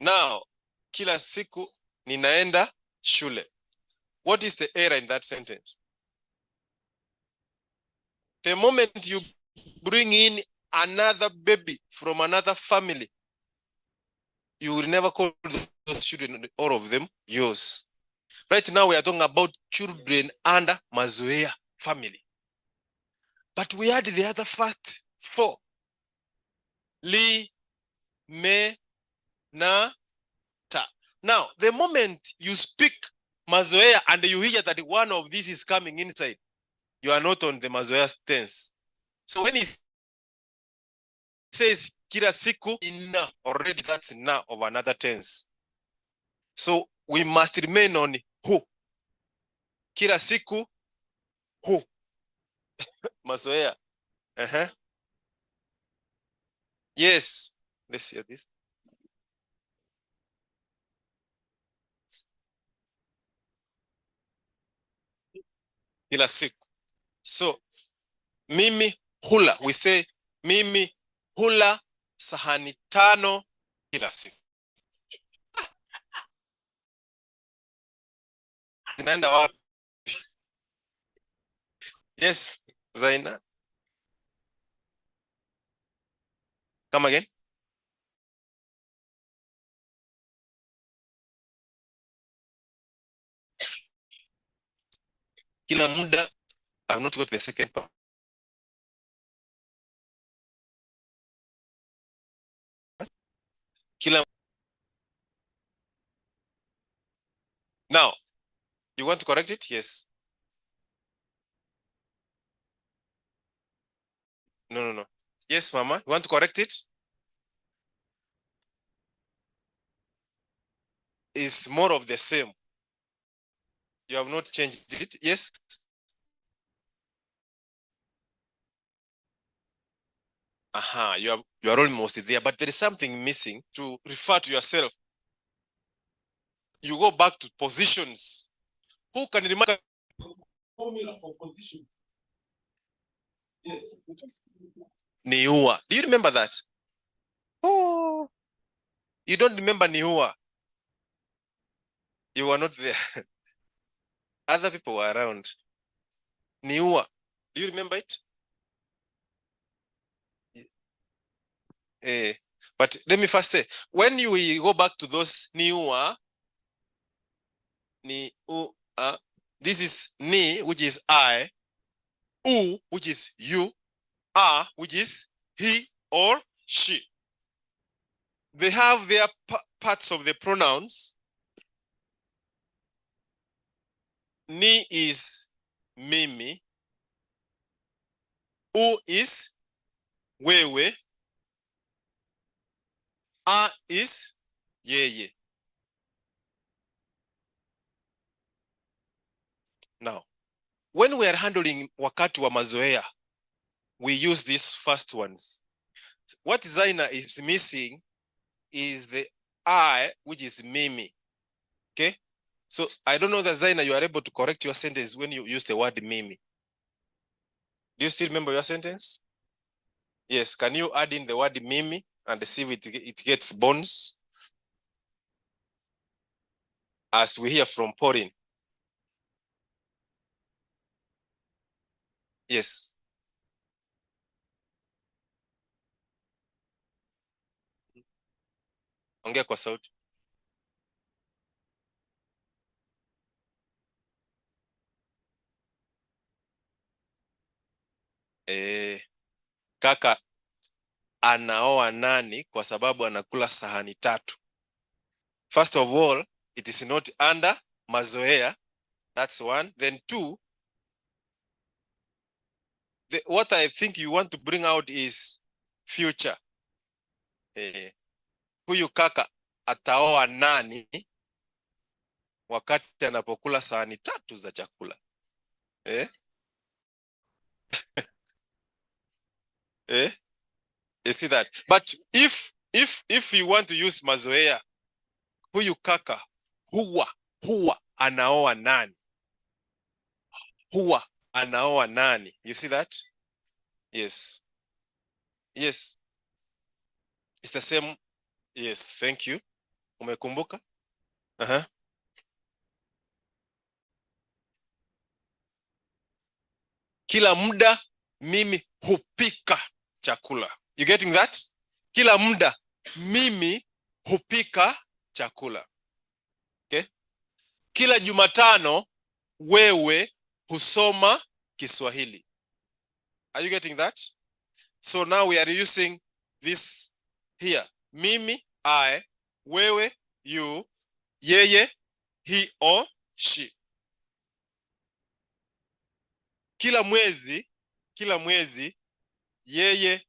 Now, kila siku ninaenda shule. What is the error in that sentence? The moment you bring in another baby from another family, you will never call those children, all of them, yours. Right now, we are talking about children under Mazoea family. But we had the other first four. Li, me, na, ta. Now, the moment you speak Mazoea and you hear that one of these is coming inside, you are not on the Mazoea tense. So when he says kila siku, ina, already that's na of another tense. So we must remain on who. Kila siku, who. Mazoea. Yes. Let's hear this. Kila siku. So, mimi hula. We say, mimi hula sahani tano kila siku. Zinaenda wapi? Yes, Zaina. Come again. Kila muda. I've not got the second part. Kila. Now, you want to correct it? Yes. No. Yes, Mama. You want to correct it? It's more of the same. You have not changed it. Yes. You are almost there, but there is something missing to refer to yourself. You go back to positions. Who can remember formula for position? Yes. Niua. Do you remember that? Oh, you don't remember Niua. You were not there. Other people were around. Niua. Do you remember it? But let me first say, when you go back to those Niua, this is ni, which is I, u, which is you, a, which is he or she. They have their parts of the pronouns. Ni is mimi. U is wewe. A is yeye. Now, when we are handling wakati wa mazoea, we use these first ones. What Zaina is missing is the I, which is mimi. Okay? So I don't know that Zaina, you are able to correct your sentence when you use the word mimi. Do you still remember your sentence? Yes. Can you add in the word mimi and see if it gets bones? As we hear from Pauline. Yes. Ongea kwa sauti. Kaka anaoa nani kwa sababu anakula sahani tatu. First of all, it is not under mazoea. That's one. Then two, what I think you want to bring out is future. Huyu kaka ataoa nani wakati anapokula sahani tatu za chakula. You see that? But if you want to use mazoea, huyu kaka huwa anaoa nani? Huwa anaoa nani? You see that? Yes. Yes. It's the same. Yes, thank you. Umekumbuka? Aha. Kila muda mimi hupika chakula. You getting that? Kila muda mimi hupika chakula. Okay? Kila Jumatano wewe husoma Kiswahili. Are you getting that? So now we are using this here. Mimi, I, wewe, you, yeye, he or she. Kila mwezi yeye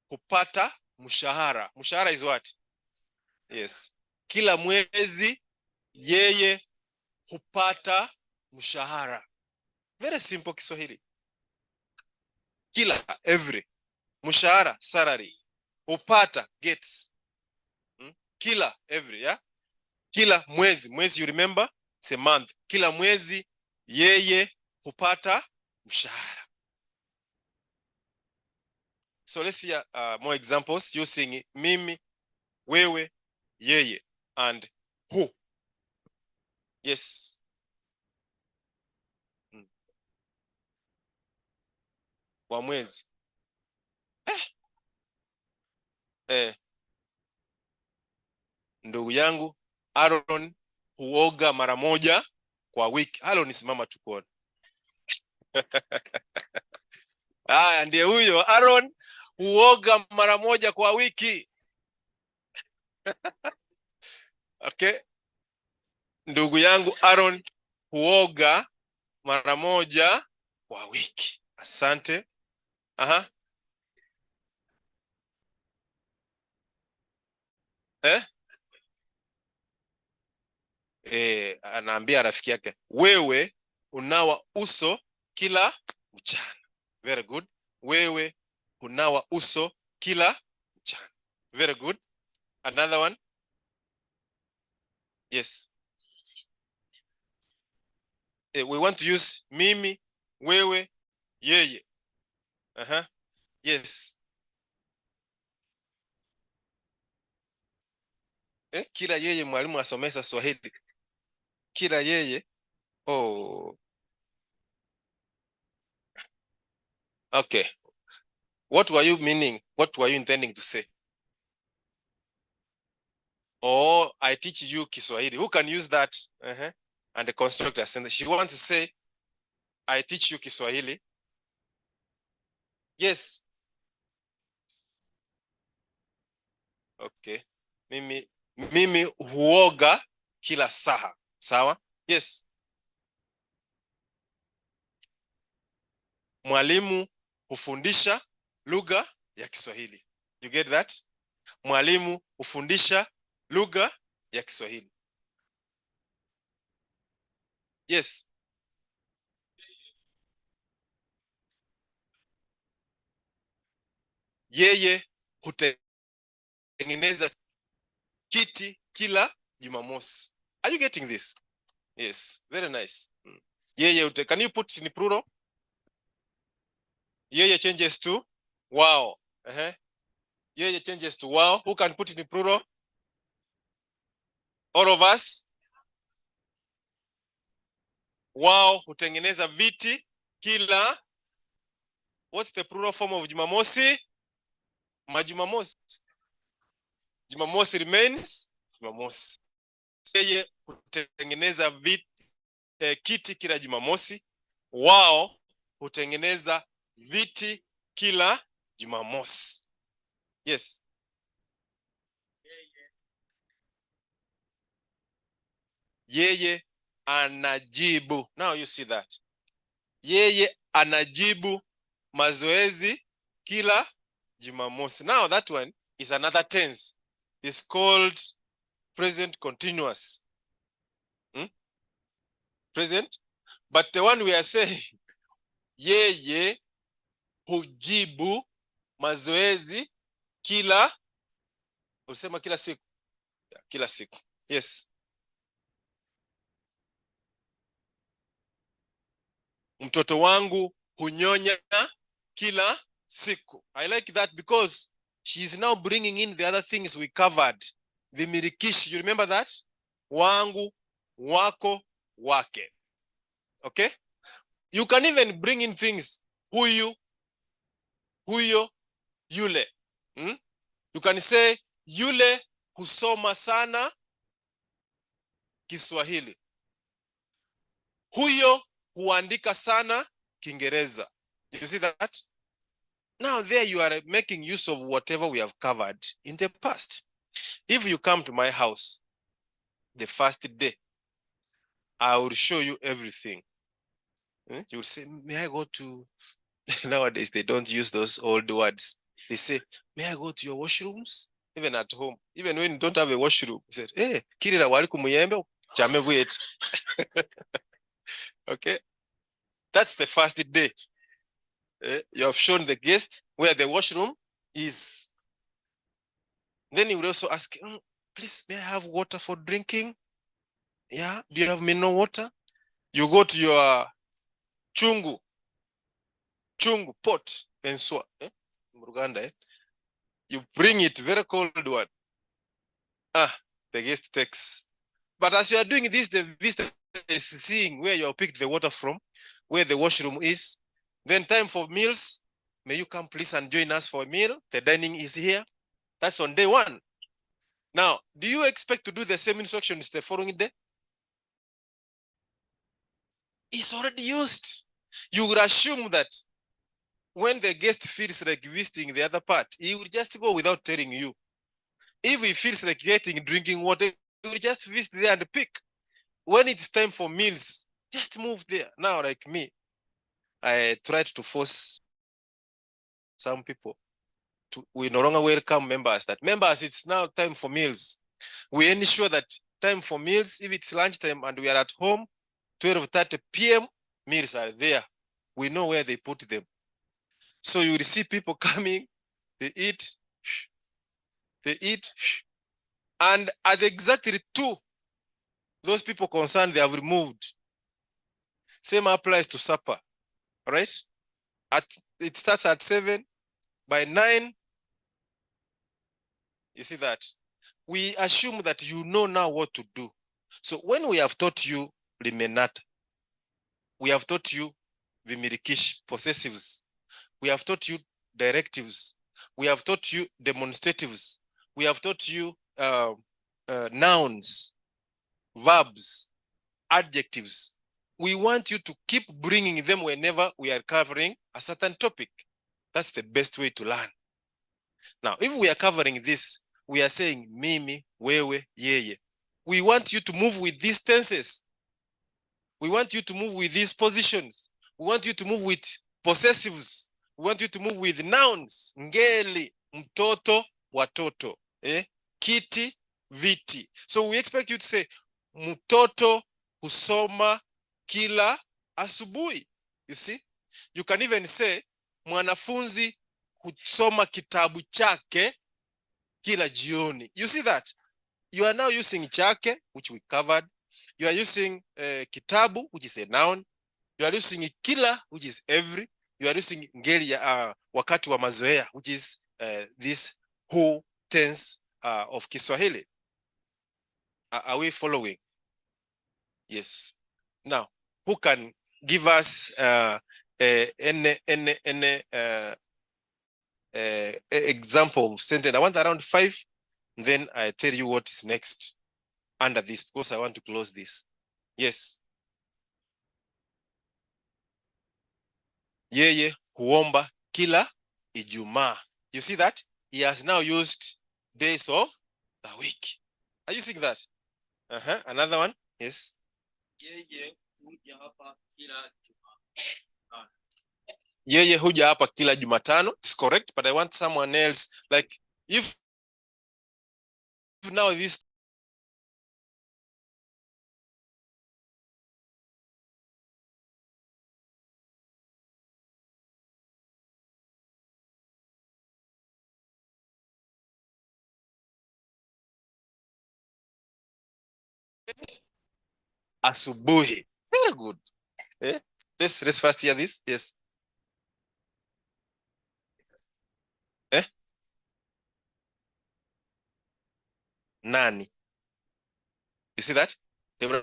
hupata mshahara. Mshahara is what? Yes. Kila mwezi yeye hupata mshahara. Very simple Kiswahili. Kila, every. Mshahara, salary. Hupata, gets. Kila, every, yeah? Kila mwezi, you remember? It's a month. Kila mwezi yeye hupata mshahara. So let's see more examples using mimi, wewe, yeye, and who. Yes. Wa mwezi. Ndugu yangu Aaron huoga mara moja kwa wiki. Aaron, simama tukuone. Haya, ndiye huyo. Aaron huoga mara moja kwa wiki. Okay. Ndugu yangu Aaron huoga mara moja kwa wiki. Asante. Aha. Anaambia rafiki yake, wewe unawa uso kila mchana. Very good. Wewe unawa uso kila mchana. Very good. Another one. Yes. We want to use mimi, wewe, yeye. Yes. Kila yeye mwalimu asomesa Swahili. Kila yeye. Oh. Okay. What were you meaning? What were you intending to say? Oh, I teach you Kiswahili. Who can use that? And the constructor sentence. She wants to say, I teach you Kiswahili. Yes. Okay. Mimi huoga kila saa. Sawa? Yes. Mwalimu hufundisha lugha ya Kiswahili. You get that? Mwalimu hufundisha lugha ya Kiswahili. Yes. Yeye hutengeneza kiti kila Jumamosi. Are you getting this? Yes, very nice. Yeye can you put in plural? Yeye changes to wao. Yeye changes to wao. Who can put in plural? All of us. Wao hutengeneza viti kila. What's the plural form of Jumamosi? Majumamosi. Jumamosi remains Jumamosi. Yeye hutengeneza kiti kila Jumamosi. Wao hutengeneza viti kila Jumamosi. Yes. Yeye anajibu. Now you see that. Yeye anajibu mazoezi kila Jumamosi. Now that one is another tense. It's called present continuous. Present. But the one we are saying, yeye hujibu mazoezi kila, usema kila siku. Kila siku. Yes. Mtoto wangu hunyonya kila siku. I like that because she is now bringing in the other things we covered. vimilikishi. You remember that? Wangu, wako, wake. Okay? You can even bring in things huyu, huyo, yule. You can say yule husoma sana Kiswahili. Huyo huandika sana Kiingereza. You see that? Now there you are making use of whatever we have covered in the past. If you come to my house the first day, I will show you everything. You will say, may I go to, nowadays they don't use those old words. They say, may I go to your washrooms? Even at home, even when you don't have a washroom, you said, hey, kirira wali kumuyembe, chame wait. Okay, that's the first day. You have shown the guest where the washroom is. Then you will also ask, please, may I have water for drinking? Yeah, do you have mineral water? You go to your chungu pot and so you bring it, very cold one. The guest takes. But as you are doing this, the visitor is seeing where you have picked the water from, where the washroom is. Then time for meals. May you come please and join us for a meal. The dining is here. That's on day one. Now, do you expect to do the same instructions the following day? It's already used. You would assume that when the guest feels like visiting the other part, he will just go without telling you. If he feels like drinking water, he will just visit there and pick. When it's time for meals, just move there. Now, like me, I tried to force some people we no longer welcome members. That members, it's now time for meals. We ensure that time for meals, if it's lunchtime and we are at home, 12:30 p.m., meals are there. We know where they put them. So you will see people coming, they eat, and at exactly 2, those people concerned, they have removed. Same applies to supper, right? It starts at 7, by 9, you see that? We assume that you know now what to do. So when we have taught you limenata, we have taught you vimirikishi, possessives, we have taught you directives, we have taught you demonstratives, we have taught you nouns, verbs, adjectives. We want you to keep bringing them whenever we are covering a certain topic. That's the best way to learn. Now, if we are covering this, we are saying mimi, wewe, yeye. We want you to move with these tenses. We want you to move with these positions. We want you to move with possessives. We want you to move with nouns. Ngeli, mtoto, watoto. Kiti, viti. So we expect you to say, mtoto husoma kila asubuhi. You see? You can even say, mwanafunzi husoma kitabu chake kila jioni. You see that? You are now using chake, which we covered. You are using kitabu, which is a noun. You are using kila, which is every. You are using ngeli ya wakati wa mazoea, which is this who tense of Kiswahili. Are we following? Yes. Now, who can give us any example of sentence? I want around 5, and then I tell you what is next under this, because I want to close this. Yes. Yeye huomba kila Ijumaa. You see that? He has now used days of the week. Are you seeing that? Another one? Yes. Yeye huja hapa kila Jumatano. Yeye huja hapa kila Jumatano. It's correct, but I want someone else. Like, if now this asubuhi. Very good. Let's first hear this. Yes. Nani. You see that? They will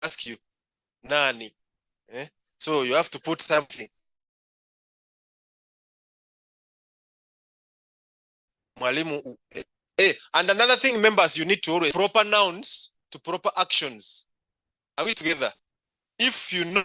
ask you, nani. Eh? So you have to put something. Mwalimu. And another thing, members, you need to always proper nouns to proper actions. Are we together? If you know